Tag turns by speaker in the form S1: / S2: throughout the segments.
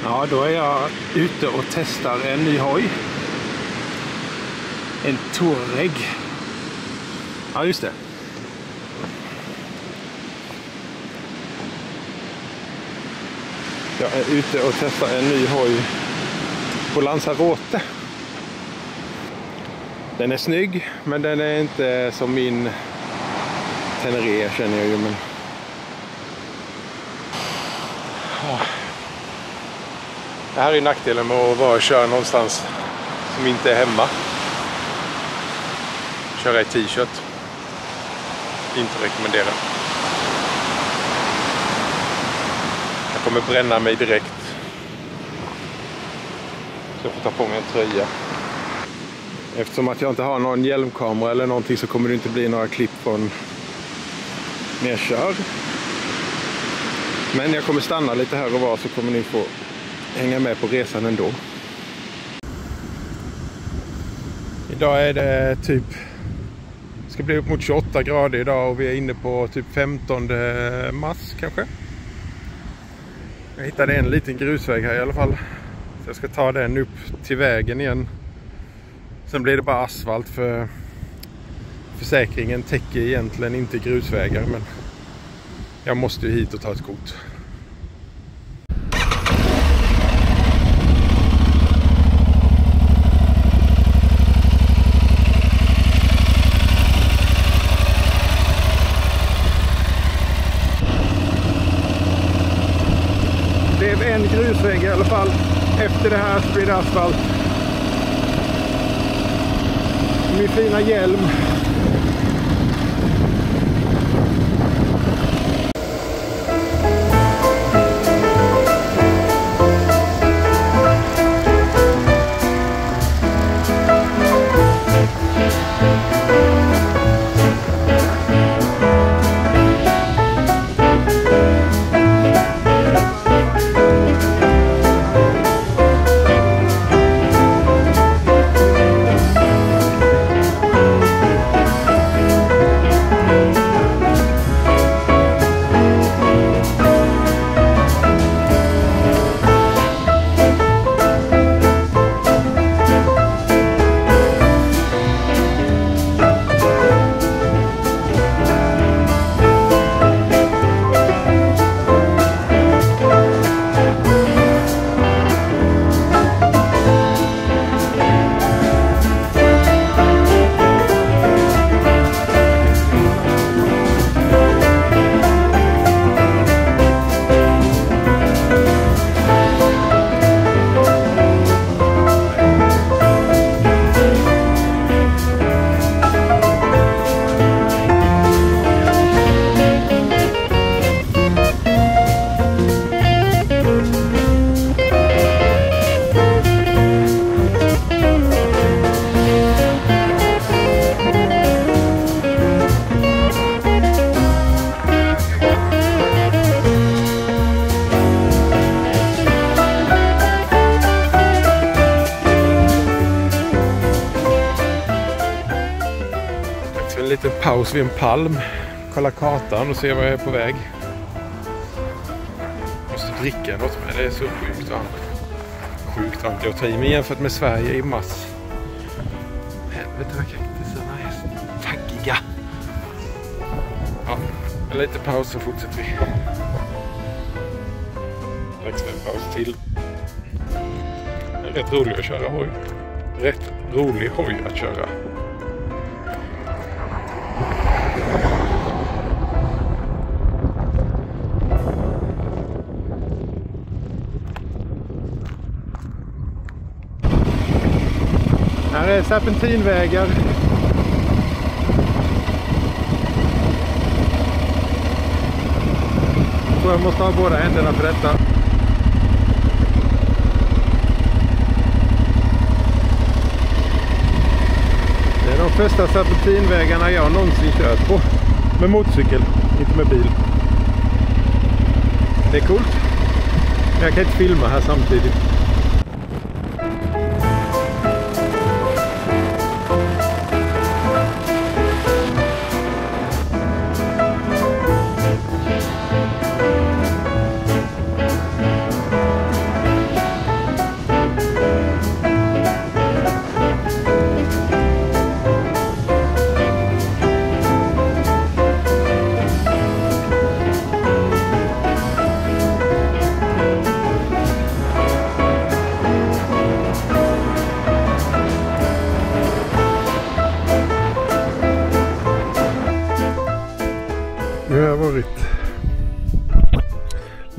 S1: Ja, då är jag ute och testar en ny hoj. En Touareg. Ja, just det. Jag är ute och testar en ny hoj på Lanzarote. Den är snygg, men den är inte som min Tenere, känner jag ju. Men... Det här är nackdelen med att vara och köra någonstans som inte är hemma. Köra i t-shirt. Inte rekommendera. Jag kommer bränna mig direkt. Så jag får ta på mig en tröja. Eftersom att jag inte har någon hjälmkamera eller någonting så kommer det inte bli några klipp från när jag kör. Men jag kommer stanna lite här och var, så kommer ni få hänga med på resan ändå. Idag är det typ, ska bli upp mot 28 grader idag och vi är inne på typ 15 mars kanske. Jag hittade en liten grusväg här i alla fall. Så jag ska ta den upp till vägen igen. Sen blir det bara asfalt, för försäkringen täcker egentligen inte grusvägar, men jag måste ju hit och ta ett kort. Det är en grusväg i alla fall. Efter det här blir det asfalt. Min fina hjälm. En liten paus vid en palm. Kolla kartan och se var jag är på väg. Måste dricka något, men det är så sjukt varmt. Sjukt varmt jag tar i mig jämfört med Sverige i mars. Helvete vad kaktusarna är taggiga. Ja, en liten paus så fortsätter vi. Dags för en paus till. Rätt rolig att köra hoj. Rätt rolig hoj att köra. Här är serpentinvägar. Så jag måste ha båda händerna för detta. Det är de första serpentinvägarna jag någonsin kört på. Med motorcykel, inte med bil. Det är coolt. Men jag kan inte filma här samtidigt.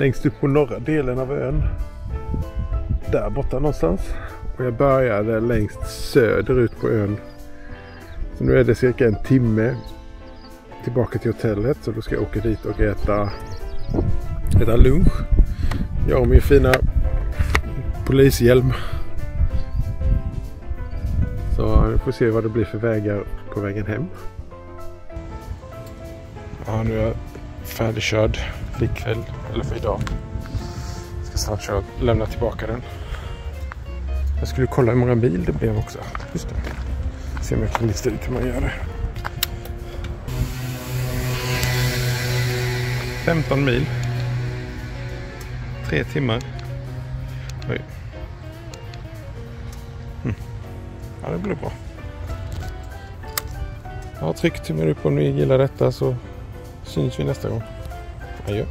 S1: längst upp på norra delen av ön. Där borta någonstans. Och jag började längst söderut på ön. Så nu är det cirka en timme tillbaka till hotellet. Så då ska jag åka dit och äta lunch. Jag har min fina polishjälm. Så vi får se vad det blir för vägar på vägen hem. Ja, nu är jag färdigkörd för ikväll, eller för idag. Jag ska snart lämna tillbaka den. Jag skulle kolla hur många mil det blev också. Just det. Se om jag kan lista ut hur man gör det. 15 mil. 3 timmar. Oj. Ja, det blir bra. Ja, tryck tummen upp om ni gillar detta, så syns vi nästa gång. Adjö.